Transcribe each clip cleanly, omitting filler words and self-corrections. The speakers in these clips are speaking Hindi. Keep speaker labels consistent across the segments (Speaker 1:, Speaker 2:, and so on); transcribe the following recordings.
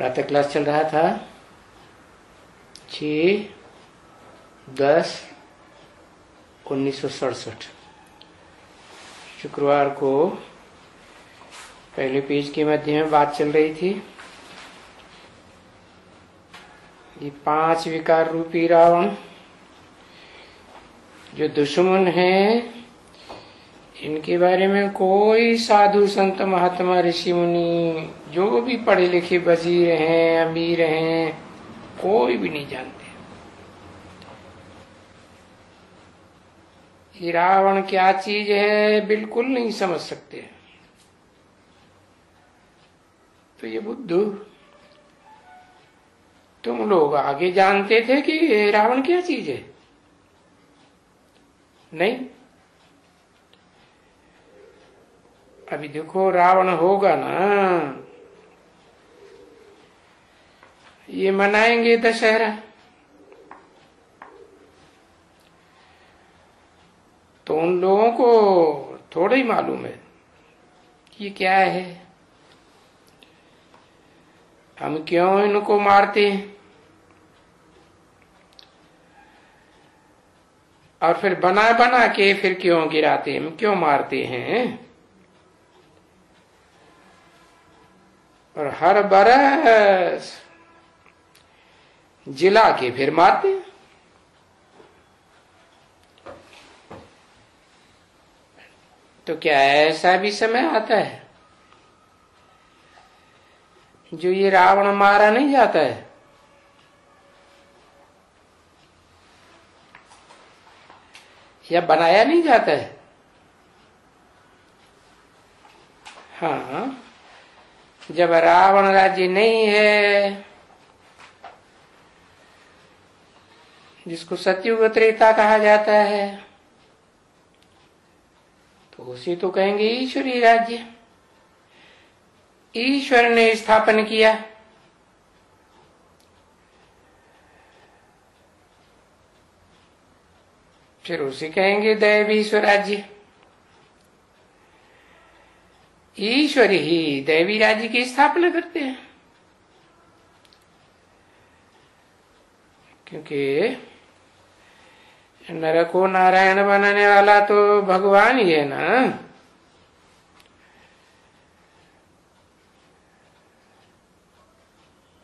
Speaker 1: प्रातः क्लास चल रहा था 6/10/1967। शुक्रवार को पहले पेज के मध्य में बात चल रही थी। ये 5 विकार रूपी रावण जो दुश्मन है, इनके बारे में कोई साधु संत महात्मा ऋषि मुनि जो भी पढ़े लिखे वजीर हैं, अमीर हैं, कोई भी नहीं जानते। ये रावण क्या चीज है बिल्कुल नहीं समझ सकते। तो ये बुद्धू, तुम लोग आगे जानते थे कि रावण क्या चीज है? नहीं। अभी देखो रावण होगा ना, ये मनाएंगे दशहरा, तो उन लोगों को थोड़ा ही मालूम है कि क्या है, हम क्यों इनको मारते हैं और फिर बना बना के फिर क्यों गिराते हैं, क्यों मारते हैं। और हर बरस जिला के फिर मारते हैं। तो क्या ऐसा भी समय आता है जो ये रावण मारा नहीं जाता है? या बनाया नहीं जाता है? हाँ, जब रावण राज्य नहीं है, जिसको सतयुग त्रेता कहा जाता है, तो उसे तो कहेंगे ईश्वरीय राज्य, ईश्वर ने स्थापन किया। फिर उसे कहेंगे दैवी स्वराज्य। ईश्वर ही दैवी राज्य की स्थापना करते हैं, क्योंकि नर को नारायण बनाने वाला तो भगवान ही है ना।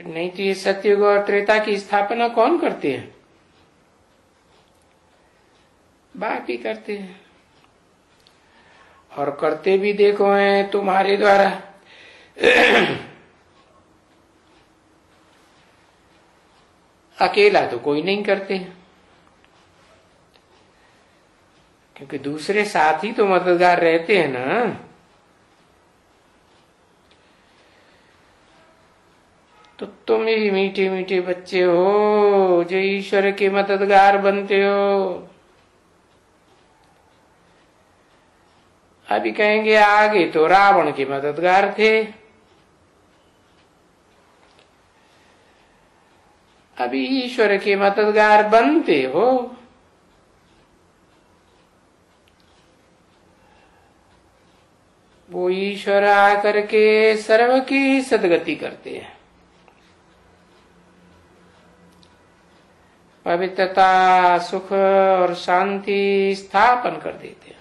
Speaker 1: नहीं तो ये सतयुग और त्रेता की स्थापना कौन करते हैं? बाप ही करते हैं। और करते भी देखो हैं तुम्हारे द्वारा। अकेला तो कोई नहीं करते, क्योंकि दूसरे साथी तो मददगार रहते हैं ना। तो तुम ही मीठे मीठे बच्चे हो जो ईश्वर के मददगार बनते हो। अभी कहेंगे आगे तो रावण के मददगार थे, अभी ईश्वर के मददगार बनते हो। वो ईश्वर आकर के सर्व की सदगति करते हैं, पवित्रता, सुख और शांति स्थापन कर देते हैं।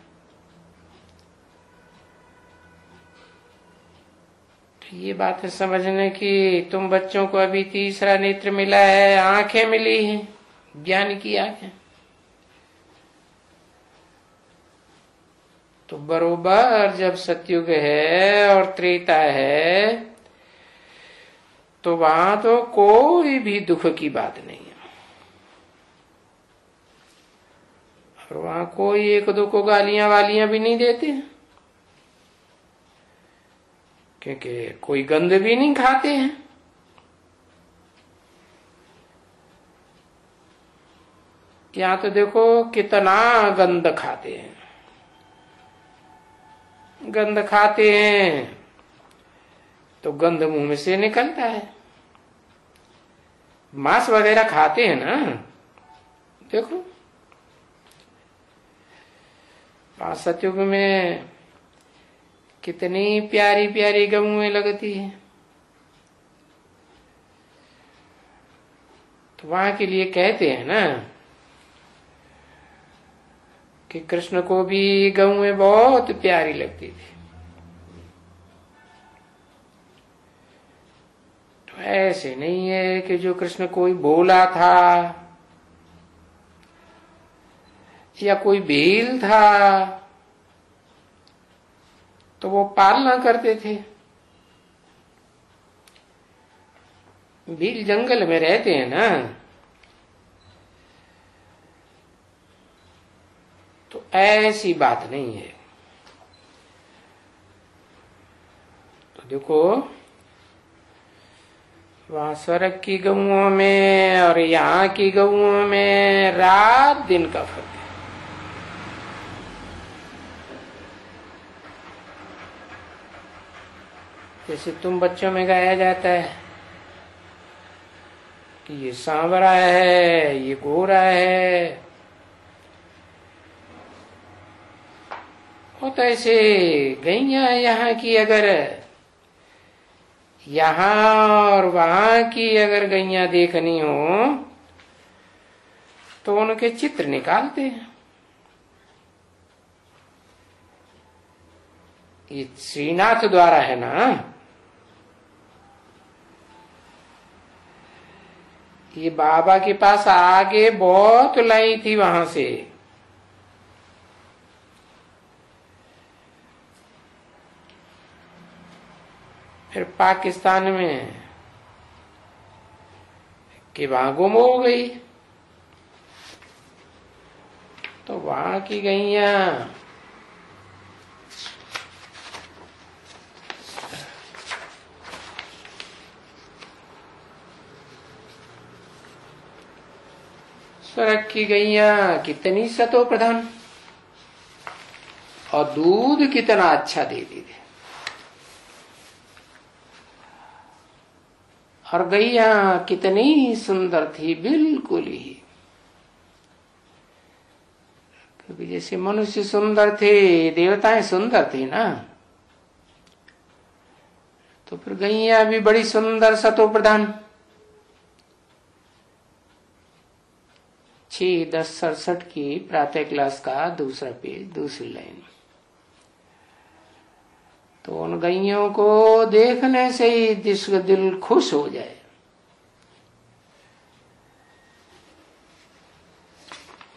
Speaker 1: ये बात है समझने की। तुम बच्चों को अभी तीसरा नेत्र मिला है, आंखें मिली हैं, ज्ञान की आंखें। तो बरोबर जब सतयुग है और त्रेता है, तो वहां तो कोई भी दुख की बात नहीं है। और वहां कोई एक दो को गालियां वालियां भी नहीं देते, क्योंकि कोई गंद भी नहीं खाते हैं। यहां तो देखो कितना गंद खाते हैं। गंद खाते हैं तो गंद मुंह में से निकलता है। मांस वगैरह खाते हैं ना, देखो सतयुग में कितनी प्यारी प्यारी गऊएं लगती है। तो वहां के लिए कहते हैं ना कि कृष्ण को भी गौएं बहुत प्यारी लगती थी। तो ऐसे नहीं है कि जो कृष्ण कोई बोला था या कोई भील था तो वो पालना करते थे। भील जंगल में रहते हैं ना, तो ऐसी बात नहीं है। तो देखो वहां स्वर्ग की गऊओं में और यहाँ की गऊओं में रात दिन का फर्क है। जैसे तुम बच्चों में गाया जाता है कि ये सांवरा है, ये गोरा है, और तो ऐसे गैया यहाँ की अगर यहाँ और वहां की अगर गैया देखनी हो तो उनके चित्र निकालते हैं। ये श्रीनाथ द्वारा है ना, ये बाबा के पास आगे बहुत लाई थी वहां से। फिर पाकिस्तान में कि वहां गुम हो गई, तो वहां की गैया स्वर्ग की गैया कितनी सतो प्रधान और दूध कितना अच्छा देती थी। और गैया कितनी सुंदर थी, बिल्कुल ही। क्योंकि जैसे मनुष्य सुंदर थे, देवताएं सुंदर थे ना, तो फिर गैया भी बड़ी सुंदर सतो प्रधान। 6-10-67 की प्रातः क्लास का दूसरा पेज, दूसरी लाइन। तो उन गैयों को देखने से ही दिल खुश हो जाए।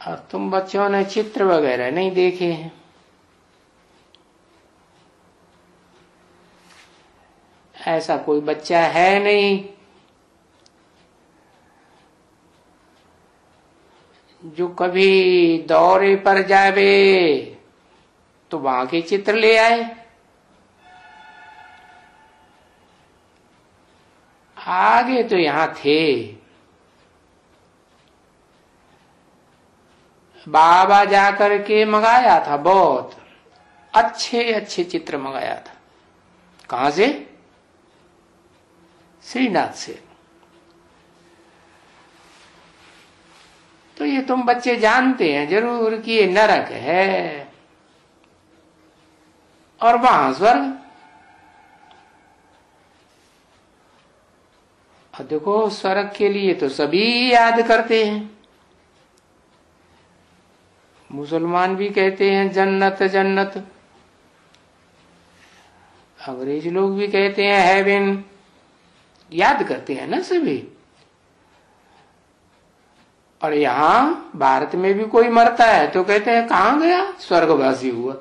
Speaker 1: और तुम बच्चों ने चित्र वगैरह नहीं देखे हैं, ऐसा कोई बच्चा है नहीं जो कभी दौरे पर जावे तो वहां के चित्र ले आए। आगे तो यहां थे, बाबा जाकर के मंगाया था, बहुत अच्छे अच्छे चित्र मंगाया था। कहां से? श्रीनाथ से। तो ये तुम बच्चे जानते हैं जरूर कि ये नरक है और वहां स्वर्ग। और देखो स्वर्ग के लिए तो सभी याद करते हैं। मुसलमान भी कहते हैं जन्नत जन्नत, अंग्रेज लोग भी कहते हैं हेवन, याद करते हैं ना सभी। और यहां भारत में भी कोई मरता है तो कहते हैं कहां गया, स्वर्गवासी हुआ।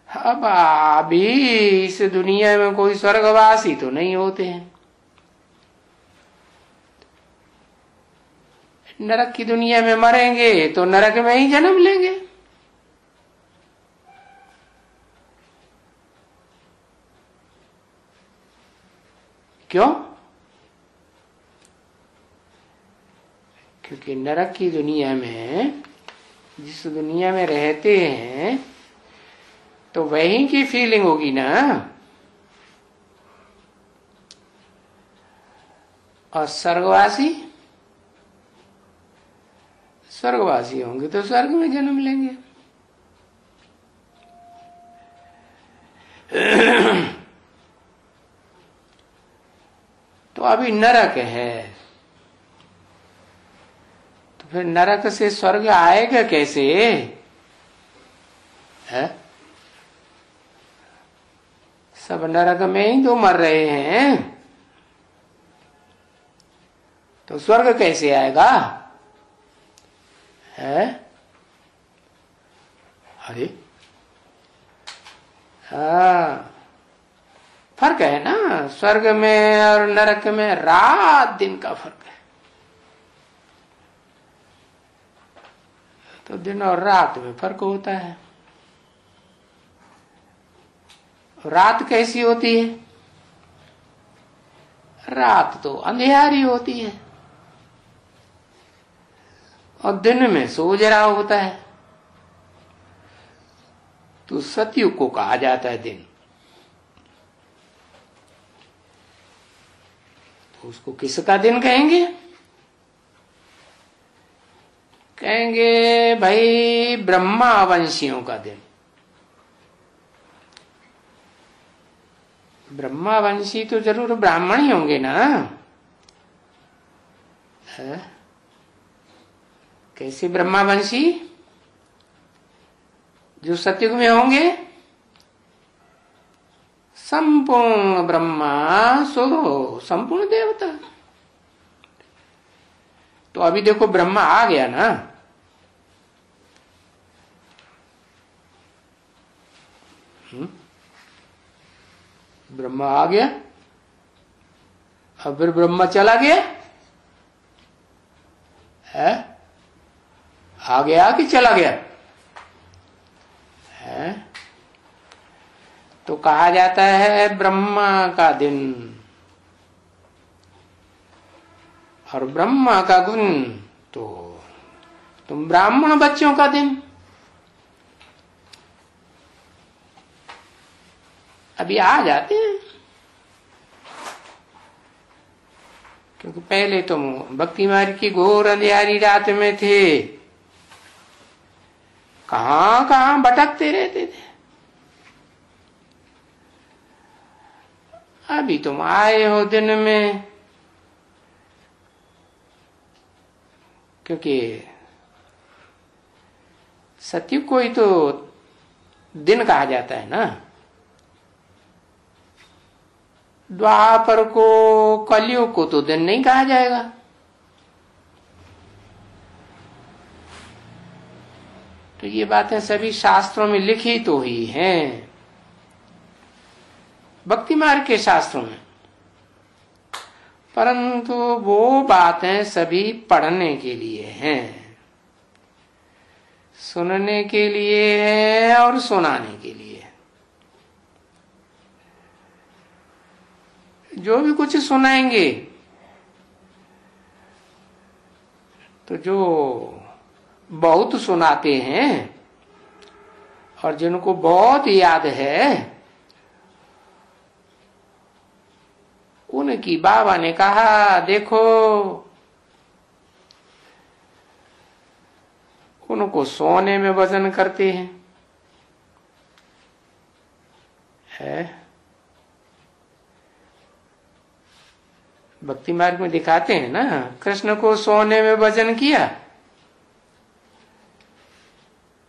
Speaker 1: अब अभी इस दुनिया में कोई स्वर्गवासी तो नहीं होते हैं। नरक की दुनिया में मरेंगे तो नरक में ही जन्म लेंगे। क्यों? क्योंकि नरक की दुनिया में, जिस दुनिया में रहते हैं, तो वहीं की फीलिंग होगी ना। और स्वर्गवासी, स्वर्गवासी होंगे तो स्वर्ग में जन्म लेंगे। तो तो अभी नरक है, तो फिर नरक से स्वर्ग आएगा कैसे है? सब नरक में ही तो मर रहे हैं, तो स्वर्ग कैसे आएगा है? अरे हाँ, फर्क है ना, स्वर्ग में और नरक में रात दिन का फर्क है। तो दिन और रात में फर्क होता है। रात कैसी होती है? रात तो अंधेरी होती है और दिन में सोजरा होता है। तो सतयुग को कहा जाता है दिन। तो उसको किसका दिन कहेंगे? कहेंगे भाई ब्रह्मावंशियों का दिन। ब्रह्मावंशी तो जरूर ब्राह्मण ही होंगे ना है? कैसे ब्रह्मावंशी? जो सतयुग में होंगे संपूर्ण ब्रह्मा सो संपूर्ण देवता। तो अभी देखो ब्रह्मा आ गया ना, ब्रह्मा आ गया, अब फिर ब्रह्मा चला गया है? आ गया कि चला गया है? तो कहा जाता है ब्रह्मा का दिन और ब्रह्मा का गुण तो तुम ब्राह्मण बच्चों का दिन। अभी आ जाते हैं, क्योंकि पहले तुम भक्ति मार्ग की घोर अंधियारी रात में थे, कहां कहां भटकते रहते थे। अभी तुम आए हो दिन में, क्योंकि सतयुग को ही तो दिन कहा जाता है ना। द्वापर को कलयुग को तो दिन नहीं कहा जाएगा। तो ये बातें सभी शास्त्रों में लिखी तो ही हैं, भक्ति मार्ग के शास्त्रों में, परंतु वो बातें सभी पढ़ने के लिए हैं, सुनने के लिए है और सुनाने के लिए। जो भी कुछ सुनाएंगे तो जो बहुत सुनाते हैं और जिनको बहुत याद है, उनकी बाबा ने कहा देखो उनको सोने में वजन करते हैं है? भक्ति मार्ग में दिखाते हैं ना, कृष्ण को सोने में वजन किया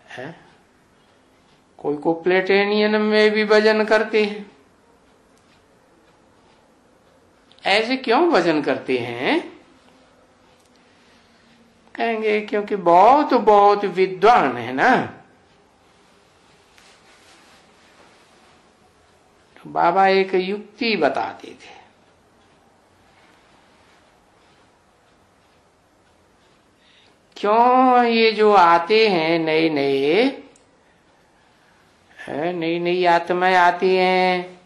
Speaker 1: है? कोई को प्लेटिनियम में भी वजन करते हैं। ऐसे क्यों वजन करते हैं? कहेंगे क्योंकि बहुत बहुत विद्वान है ना। तो बाबा एक युक्ति बताते थे, क्यों ये जो आते हैं नए नई आत्माएं आती हैं,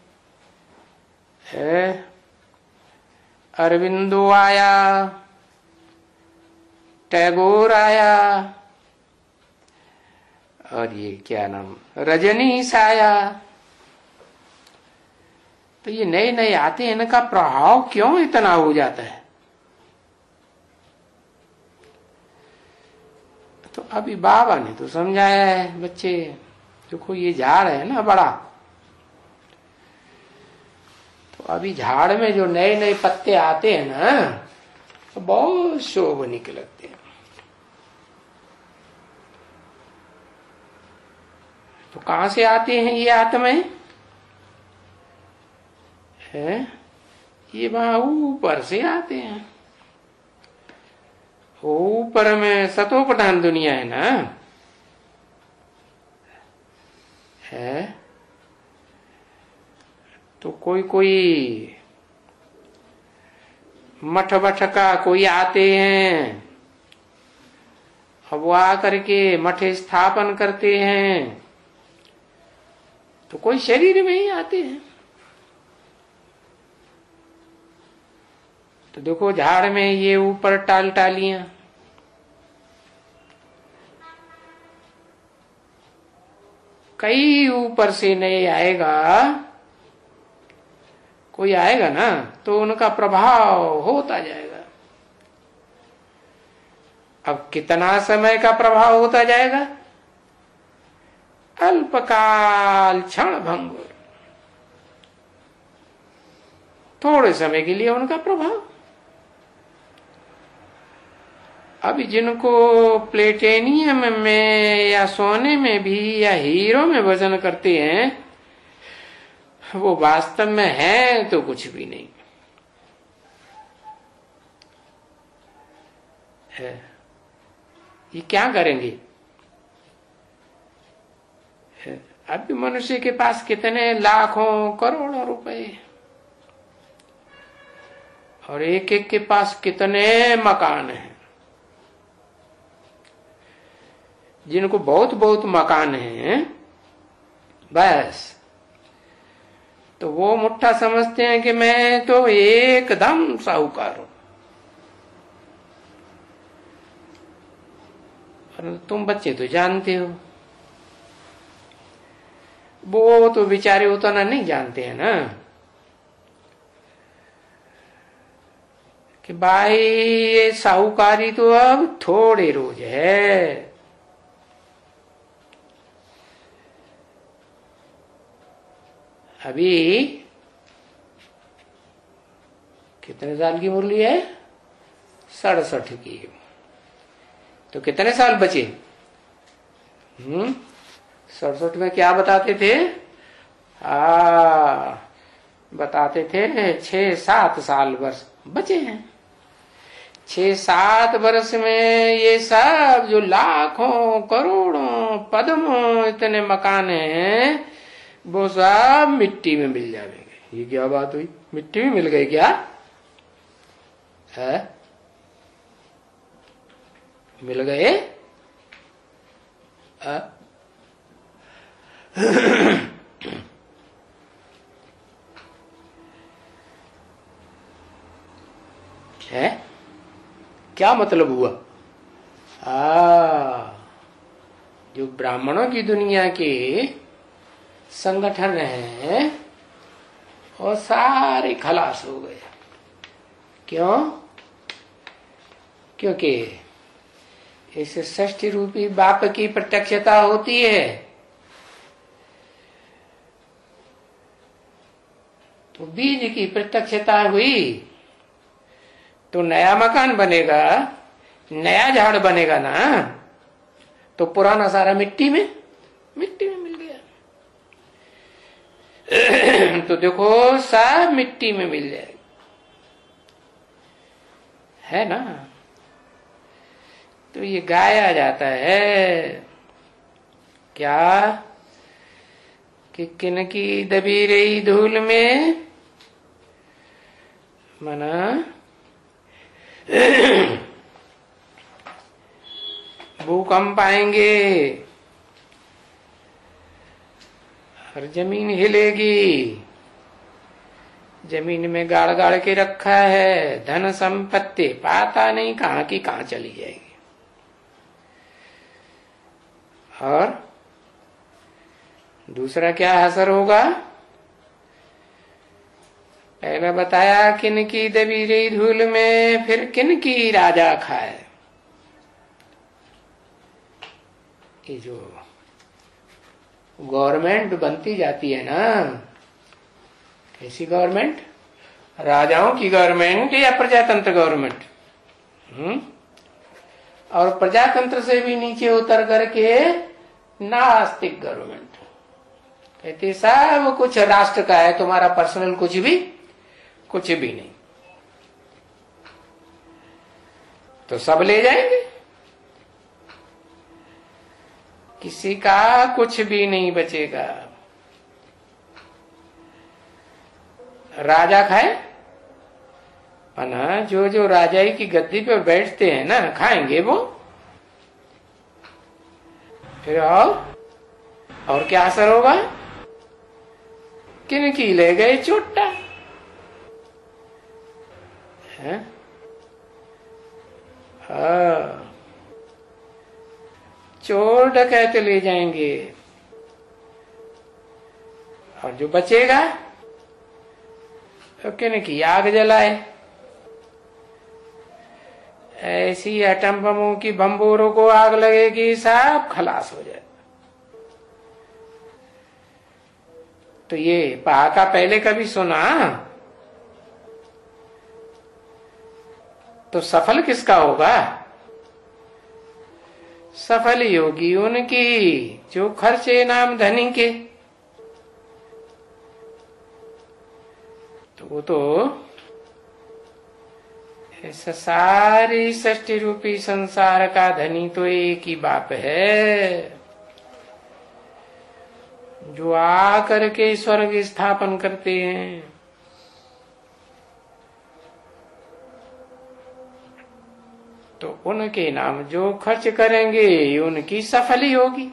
Speaker 1: अरविंदो आया, टैगोर आया और ये क्या नाम रजनीश आया, तो ये नए आते हैं, इनका प्रभाव क्यों इतना हो जाता है? तो अभी बाबा ने तो समझाया है, बच्चे देखो ये जा रहे हैं ना बड़ा, तो अभी झाड़ में जो नए नए पत्ते आते हैं ना, तो बहुत शोभनीय लगते हैं। तो कहां से आते हैं ये आत्माएं? है ये वहां ऊपर से आते हैं। ऊपर में सतो प्रधान दुनिया है ना, है तो कोई कोई मठ वठ का कोई आते हैं, अब वो आकर के मठ स्थापन करते हैं, तो कोई शरीर में ही आते हैं। तो देखो झाड़ में ये ऊपर टाल टालियां, कई ऊपर से नहीं आएगा, कोई आएगा ना तो उनका प्रभाव होता जाएगा। अब कितना समय का प्रभाव होता जाएगा? अल्पकाल क्षण भंगुर, थोड़े समय के लिए उनका प्रभाव। अभी जिनको प्लेटेनियम में या सोने में भी या हीरो में वजन करते हैं, वो वास्तव में है तो कुछ भी नहीं है। ये क्या करेंगे? अभी मनुष्य के पास कितने लाखों करोड़ों रुपए, और एक एक के पास कितने मकान हैं। जिनको बहुत बहुत मकान हैं बस, तो वो मुट्ठा समझते हैं कि मैं तो एकदम साहूकार हूं। और तुम बच्चे तो जानते हो, वो तो बेचारे उतना नहीं जानते हैं ना कि भाई ये साहूकारी तो अब थोड़े रोज है। अभी कितने साल की मुरली है? 67 की। तो कितने साल बचे? 67 में क्या बताते थे? बताते थे 6-7 साल वर्ष बचे हैं। 6-7 वर्ष में ये सब जो लाखों करोड़ों पद्मों इतने मकान हैं, वो सब मिट्टी में मिल जाएंगे। ये क्या बात हुई? मिट्टी में मिल गए क्या? है मिल गए? है क्या मतलब हुआ? जो ब्राह्मणों की दुनिया के संगठन हैं और सारे खलास हो गए। क्यों? क्योंकि इस षष्ठी रूपी बाप की प्रत्यक्षता होती है, तो बीज की प्रत्यक्षता हुई तो नया मकान बनेगा, नया झाड़ बनेगा ना, तो पुराना सारा मिट्टी में मिल गया। तो देखो सब मिट्टी में मिल जाएगा, है ना। तो ये गाया जाता है क्या कि किनकी दबी रही धूल में मना भूकंप आएंगे और जमीन हिलेगी। जमीन में गाड़ गाड़ के रखा है धन संपत्ति, पता नहीं कहां की कहां चली जाएगी। और दूसरा क्या असर होगा? पहले बताया किनकी दबी रही धूल में, फिर किनकी राजा खाए। ये जो गवर्नमेंट बनती जाती है ना, कैसी गवर्नमेंट? राजाओं की गवर्नमेंट या प्रजातंत्र गवर्नमेंट? और प्रजातंत्र से भी नीचे उतर करके नास्तिक गवर्नमेंट। कहते सब कुछ राष्ट्र का है, तुम्हारा पर्सनल कुछ भी नहीं। तो सब ले जाएंगे, किसी का कुछ भी नहीं बचेगा। राजा खाए ना, जो राजाई की गद्दी पे बैठते हैं ना, खाएंगे वो। फिर और क्या असर होगा? किनकी ले गए चोटा है? चोर डकैते ले जाएंगे, और जो बचेगा तो किनकी आग जलाए। ऐसी एटम बमों की बम्बोरों को आग लगेगी, सब खलास हो जाए। तो ये पहाका पहले कभी सुना? तो सफल किसका होगा? सफल योगी उनकी जो खर्चे नाम धनी के। तो वो तो ऐसा सारी सृष्टि रूपी संसार का धनी तो एक ही बाप है, जो आकर के स्वर्ग स्थापन करते हैं। तो उनके नाम जो खर्च करेंगे उनकी सफली होगी।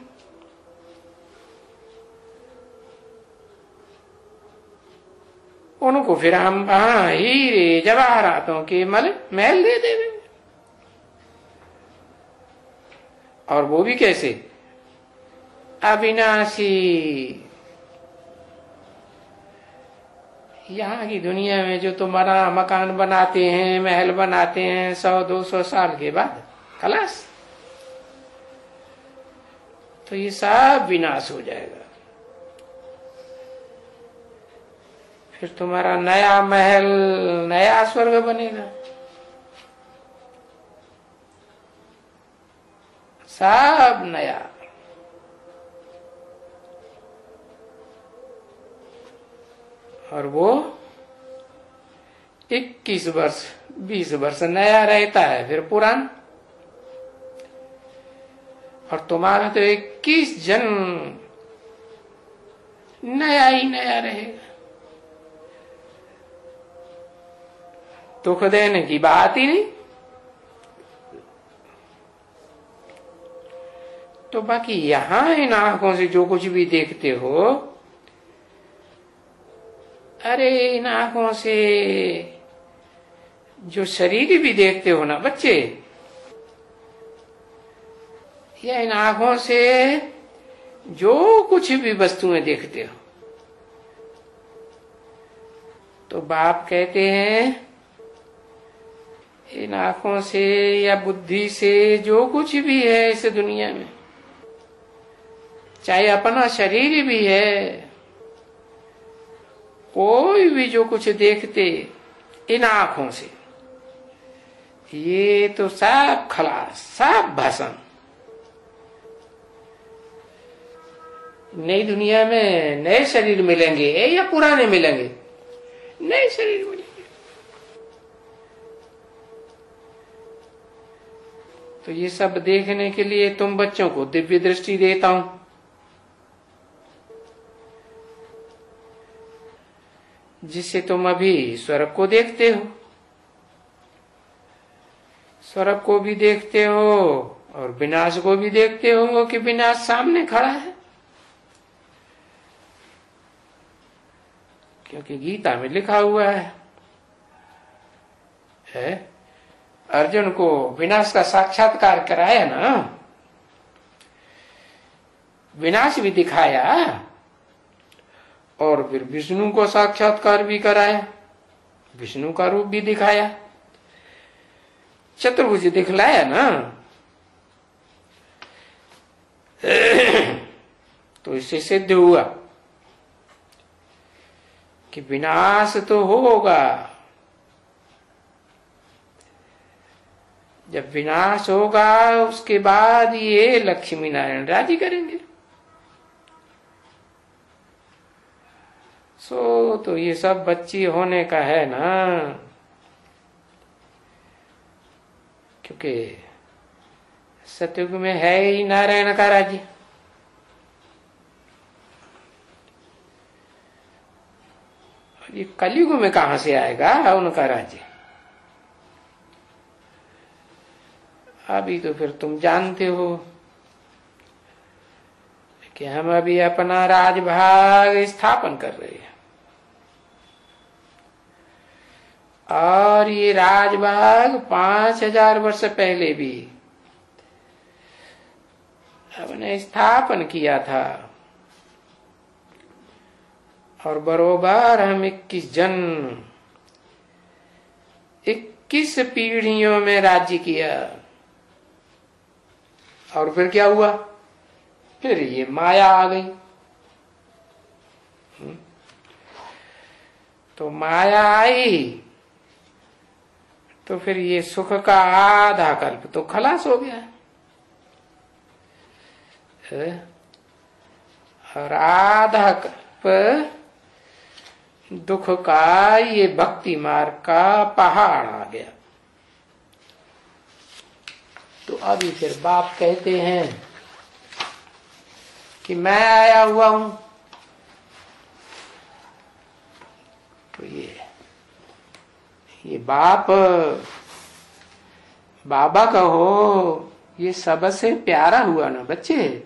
Speaker 1: उनको फिर हम हीरे जवाहरातों के महल दे देंगे। और वो भी कैसे? अविनाशी। यहाँ की दुनिया में जो तुम्हारा मकान बनाते हैं, महल बनाते हैं, 100-200 साल के बाद खलास, तो ये सब विनाश हो जाएगा। फिर तुम्हारा नया महल, नया स्वर्ग बनेगा, सब नया। और वो 21 वर्ष 20 वर्ष नया रहता है, फिर पुराना। और तुम्हारा तो 21 जन्म नया ही नया रहेगा। दुख देने की बात ही नहीं। तो बाकी यहां इन आंखों से जो कुछ भी देखते हो, अरे इन आंखों से जो शरीर भी देखते हो ना बच्चे, या इन आंखों से जो कुछ भी वस्तुएं देखते हो, तो बाप कहते हैं इन आंखों से या बुद्धि से जो कुछ भी है इस दुनिया में, चाहे अपना शरीर भी है, कोई भी जो कुछ देखते इन आंखों से, ये तो सब खलास, सब भस्म। नई दुनिया में नए शरीर मिलेंगे या पुराने मिलेंगे? नए शरीर मिलेंगे। तो ये सब देखने के लिए तुम बच्चों को दिव्य दृष्टि देता हूं, जिससे तुम अभी स्वर्ग को देखते हो, स्वर्ग को भी देखते हो और विनाश को भी देखते हो कि विनाश सामने खड़ा है। क्योंकि गीता में लिखा हुआ है अर्जुन को विनाश का साक्षात्कार कराया ना, विनाश भी दिखाया और फिर विष्णु को साक्षात्कार भी कराया, विष्णु का रूप भी दिखाया, चतुर्भुज दिखलाया ना। तो इससे सिद्ध हुआ कि विनाश तो होगा जब विनाश होगा उसके बाद ये लक्ष्मी नारायण राजी करेंगे। तो ये सब बच्ची होने का है ना, क्योंकि सतयुग में है ही नारायण का राज्य। ये कलयुग में कहां से आएगा उनका राज्य? अभी तो फिर तुम जानते हो कि हम अभी अपना राजभाग स्थापन कर रहे हैं, और ये राजभाग 5000 वर्ष पहले भी हमने स्थापन किया था, और बरोबर हम 21 पीढ़ियों में राज्य किया। और फिर क्या हुआ? फिर ये माया आ गई। तो माया आई तो फिर ये सुख का आधा कल्प तो खलास हो गया, और आधा कल्प दुख का ये भक्ति मार्ग का पहाड़ आ गया। तो अभी फिर बाप कहते हैं कि मैं आया हुआ हूं। तो ये बाप बाबा कहो, ये सबसे प्यारा हुआ ना बच्चे।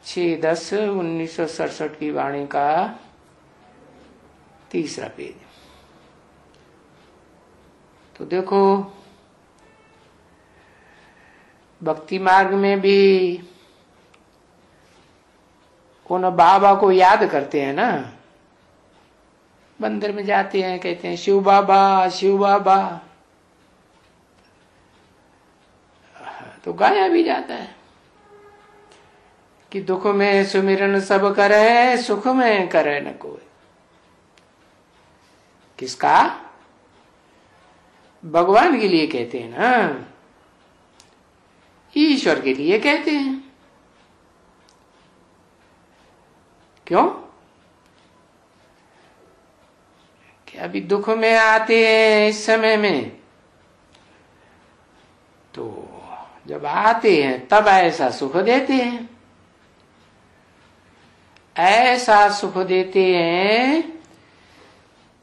Speaker 1: 6/10/1967 की वाणी का 3रा पेज। तो देखो, भक्ति मार्ग में भी उन बाबा को याद करते हैं ना। मंदिर में जाते हैं, कहते हैं शिव बाबा शिव बाबा, तो गाया भी जाता है कि दुख में सुमिरन सब करे, सुख में करे न कोई। किसका? भगवान के लिए कहते हैं ना, ईश्वर के लिए कहते हैं। क्यों? कि अभी दुख में आते हैं इस समय में, तो जब आते हैं तब ऐसा सुख देते हैं, ऐसा सुख देते हैं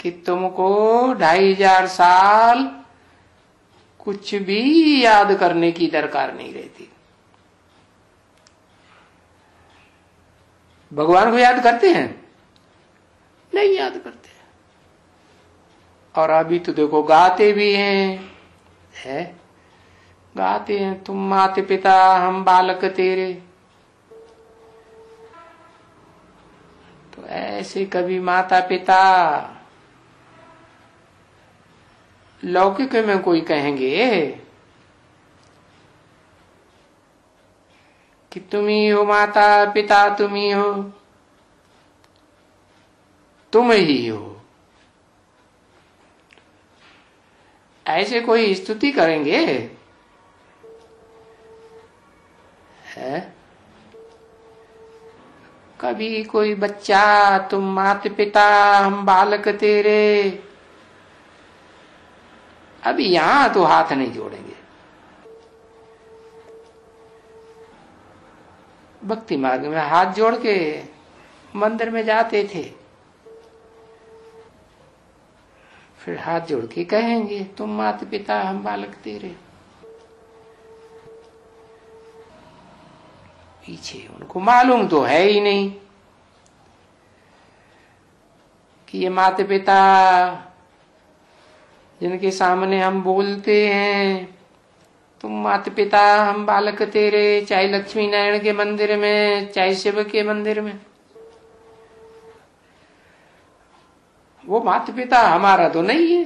Speaker 1: कि तुमको 2500 साल कुछ भी याद करने की दरकार नहीं रहती। भगवान को याद करते हैं? नहीं याद करते। और अभी तो देखो गाते भी हैं, गाते हैं तुम माते पिता हम बालक तेरे। तो ऐसे कभी माता पिता लौकिक में कोई कहेंगे कि तुम ही हो माता पिता, तुम ही हो, तुम ही हो, ऐसे कोई स्तुति करेंगे? है? कभी कोई बच्चा तुम माता पिता हम बालक तेरे, अभी यहां तो हाथ नहीं जोड़ेंगे। भक्ति मार्ग में हाथ जोड़ के मंदिर में जाते थे, फिर हाथ जोड़ के कहेंगे तुम माता पिता हम बालक तेरे। पीछे उनको मालूम तो है ही नहीं कि ये माता पिता जिनके सामने हम बोलते हैं तुम माता पिता हम बालक तेरे, चाहे लक्ष्मी नारायण के मंदिर में चाहे शिव के मंदिर में, वो माता पिता हमारा तो नहीं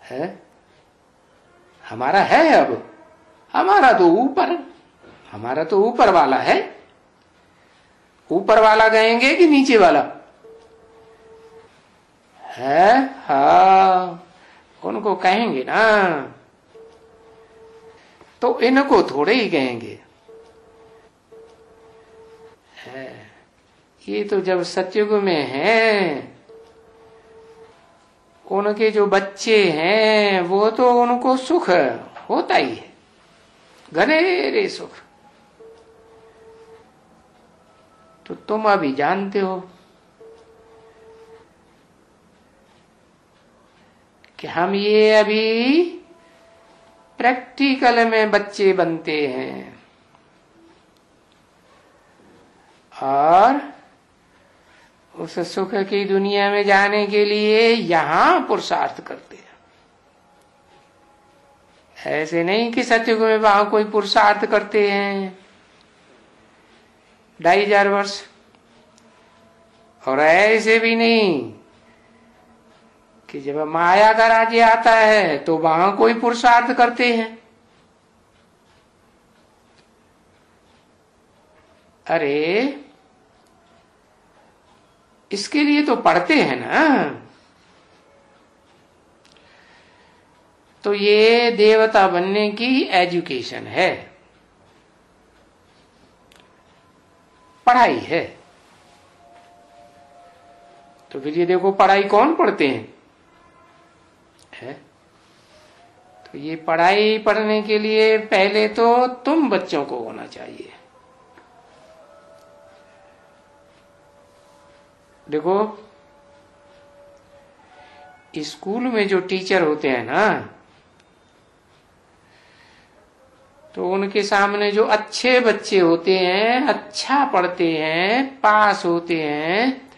Speaker 1: है? हमारा है। अब हमारा तो ऊपर, हमारा तो ऊपर वाला है। ऊपर वाला कहेंगे कि नीचे वाला है, हाँ उनको कहेंगे ना, तो इनको थोड़े ही कहेंगे। है ये तो जब सतयुग में हैं, उनके जो बच्चे हैं वो तो उनको सुख होता ही है, घनेरे सुख। तो तुम अभी जानते हो कि हम ये अभी प्रैक्टिकल में बच्चे बनते हैं और उस सुख की दुनिया में जाने के लिए यहां पुरुषार्थ करते हैं। ऐसे नहीं कि सतयुग में वहां कोई पुरुषार्थ करते हैं 2500 वर्ष, और ऐसे भी नहीं कि जब माया का राज्य आता है तो वहां कोई पुरुषार्थ करते हैं। अरे इसके लिए तो पढ़ते हैं ना। तो ये देवता बनने की एजुकेशन है, पढ़ाई है। तो फिर ये देखो पढ़ाई कौन पढ़ते हैं, है? तो ये पढ़ाई पढ़ने के लिए पहले तो तुम बच्चों को होना चाहिए। देखो स्कूल में जो टीचर होते हैं ना, तो उनके सामने जो अच्छे बच्चे होते हैं, अच्छा पढ़ते हैं, पास होते हैं,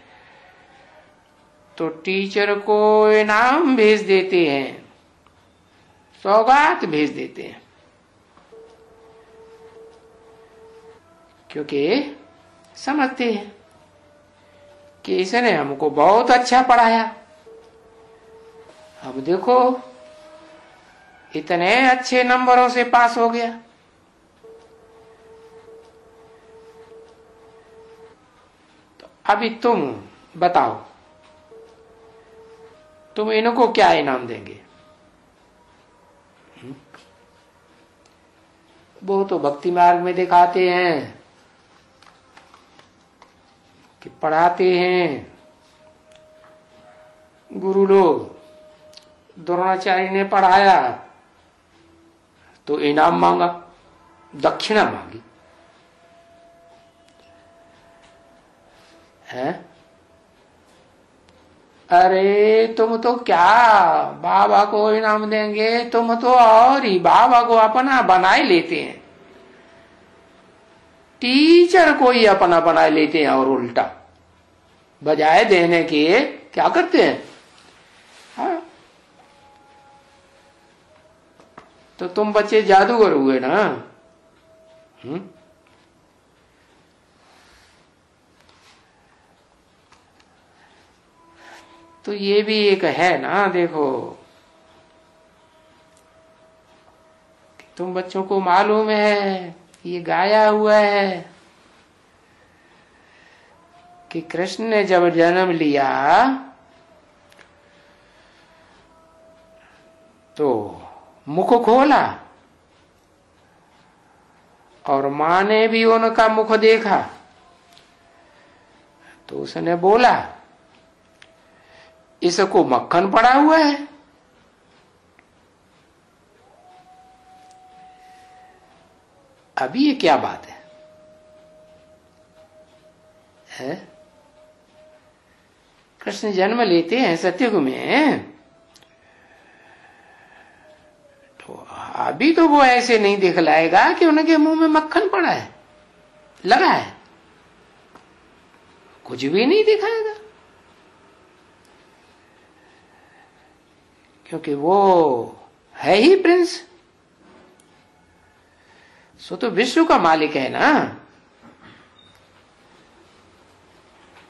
Speaker 1: तो टीचर को इनाम भेज देते हैं, सौगात भेज देते हैं, क्योंकि समझते हैं कि इसने हमको बहुत अच्छा पढ़ाया। अब देखो इतने अच्छे नंबरों से पास हो गया। तो अभी तुम बताओ, तुम इनको क्या इनाम देंगे? वो तो भक्ति मार्ग में दिखाते हैं कि पढ़ाते हैं गुरु लोग, द्रोणाचार्य ने पढ़ाया तो इनाम मांगा, दक्षिणा मांगी है। अरे तुम तो क्या बाबा को इनाम देंगे, तुम तो और ही बाबा को अपना बनाए लेते हैं, टीचर को ही अपना बनाए लेते हैं, और उल्टा बजाय देने के क्या करते हैं। हाँ? तो तुम बच्चे जादूगर हुए ना। तो ये भी एक है ना, देखो तुम बच्चों को मालूम है, ये गाया हुआ है कि कृष्ण ने जब जन्म लिया तो मुख खोला और मां ने भी उनका मुख देखा, तो उसने बोला इसको मक्खन पड़ा हुआ है। अभी ये क्या बात है? कृष्ण जन्म लेते हैं सतयुग में, तो अभी तो वो ऐसे नहीं दिखलाएगा कि उनके मुंह में मक्खन पड़ा है, लगा है, कुछ भी नहीं दिखाएगा, क्योंकि वो है ही प्रिंस, सो तो विश्व का मालिक है ना,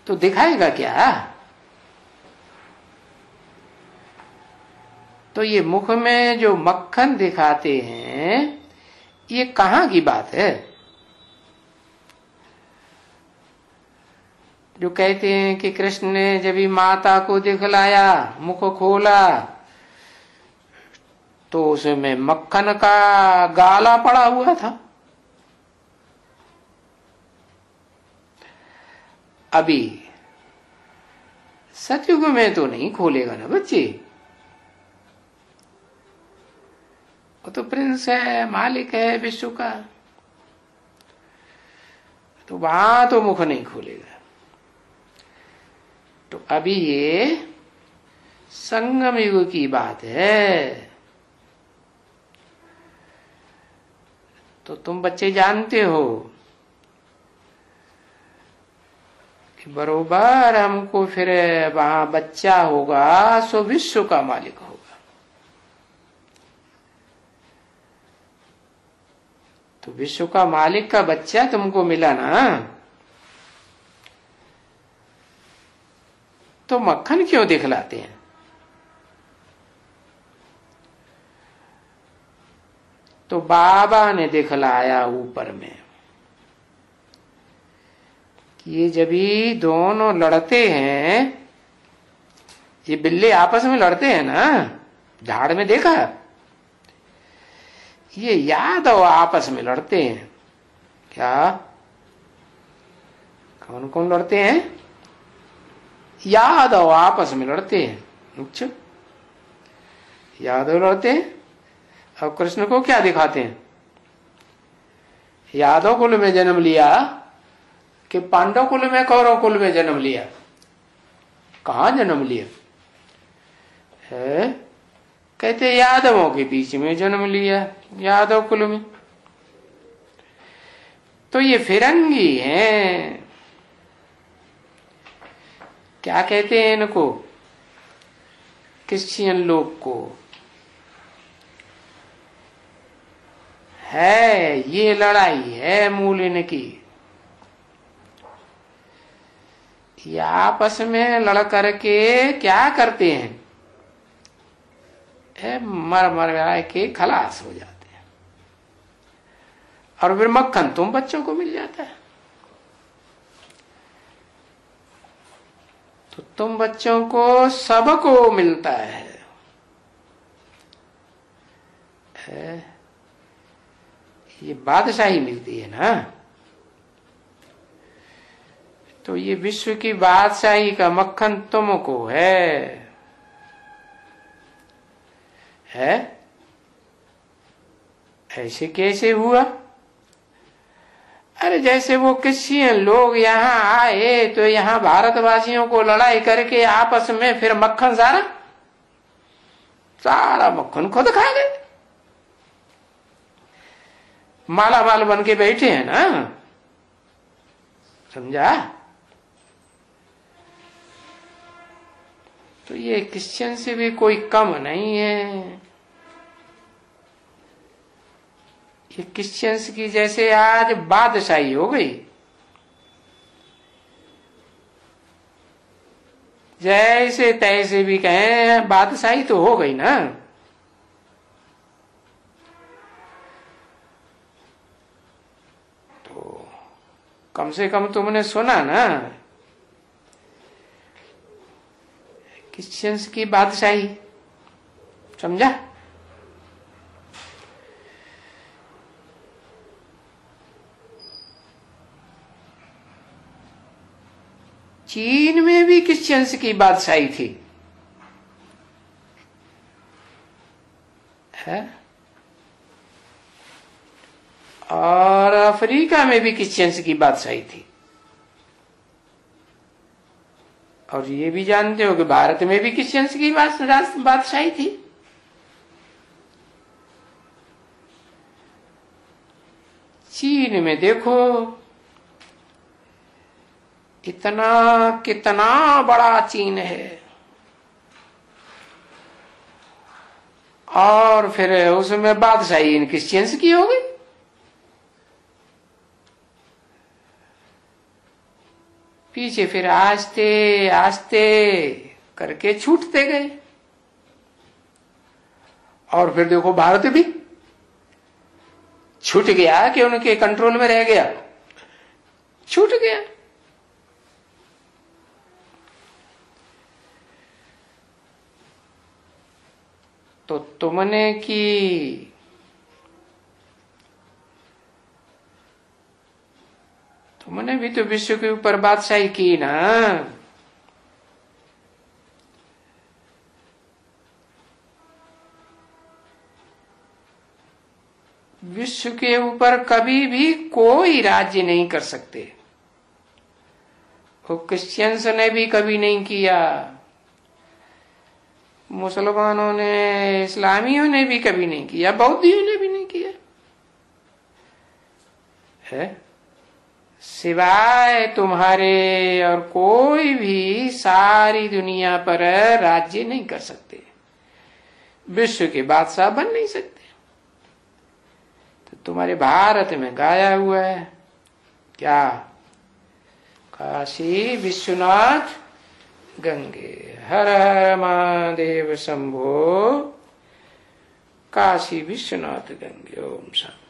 Speaker 1: तो दिखाएगा क्या? तो ये मुख में जो मक्खन दिखाते हैं, ये कहां की बात है? जो कहते हैं कि कृष्ण ने जब भी माता को दिखलाया, मुख खोला, तो उसमें मक्खन का गाला पड़ा हुआ था। अभी सतयुग में तो नहीं खोलेगा ना बच्चे, वो तो प्रिंस है, मालिक है विश्व का, तो वहां तो मुख नहीं खोलेगा। तो अभी ये संगम युग की बात है। तो तुम बच्चे जानते हो कि बरोबर हमको फिर वहां बच्चा होगा सो विश्व का मालिक होगा। तो विश्व का मालिक का बच्चा तुमको मिला ना, तो मक्खन क्यों दिखलाते हैं? तो बाबा ने दिखलाया ऊपर में कि ये जब भी दोनों लड़ते हैं, ये बिल्ली आपस में लड़ते हैं ना, झाड़ में देखा, ये यादव आपस में लड़ते हैं। क्या? कौन कौन लड़ते हैं? यादव आपस में लड़ते हैं। अच्छा, यादव लड़ते हैं। अब कृष्ण को क्या दिखाते हैं? यादव कुल में जन्म लिया कि पांडव कुल में, कौरव कुल में जन्म लिया? कहां जन्म लिया है? कहते यादवों के बीच में जन्म लिया, यादव कुल में। तो ये फिरंगी हैं, क्या कहते हैं इनको? क्रिश्चियन लोग को है ये लड़ाई है मूल इनकी। ये आपस में लड़ करके क्या करते हैं? मर मर के खलास हो जाते हैं, और फिर मक्खन तुम बच्चों को मिल जाता है। तो तुम बच्चों को सबको मिलता है। ये बादशाही मिलती है ना। तो ये विश्व की बादशाही का मक्खन तुमको है। ऐसे कैसे हुआ? अरे जैसे वो क्रिश्चियन लोग यहाँ आए तो यहाँ भारतवासियों को लड़ाई करके आपस में फिर मक्खन सारा मक्खन खुद खा गए। माला माल बन के बैठे हैं ना, समझा? तो ये क्रिश्चियन से भी कोई कम नहीं है। ये क्रिश्चियंस की जैसे आज बादशाही हो गई, जैसे तैसे भी कहें बादशाही तो हो गई ना। तो कम से कम तुमने सुना ना क्रिश्चियंस की बादशाही, समझा? चीन में भी क्रिश्चियंस की बादशाही थी, है? और अफ्रीका में भी क्रिश्चियंस की बादशाही थी। और ये भी जानते हो कि भारत में भी क्रिश्चियंस की बादशाही थी। चीन में देखो इतना कितना बड़ा चीन है, और फिर उसमें बादशाही इन क्रिश्चियंस की हो गई। पीछे फिर आस्ते आस्ते करके छूटते गए, और फिर देखो भारत भी छूट गया कि उनके कंट्रोल में रह गया, छूट गया। तो तुमने की। तुमने भी तो विश्व के ऊपर बादशाही की ना। विश्व के ऊपर कभी भी कोई राज्य नहीं कर सकते। वो क्रिश्चियंस ने भी कभी नहीं किया, मुसलमानों ने, इस्लामियों ने भी कभी नहीं किया, बौद्धियों ने भी नहीं किया है। सिवाय तुम्हारे और कोई भी सारी दुनिया पर राज्य नहीं कर सकते, विश्व के बादशाह बन नहीं सकते। तो तुम्हारे भारत में गाया हुआ है क्या? काशी विश्वनाथ गंगे, हर हर महादेव शंभो, काशी विश्वनाथ गंगे। ओम शांति।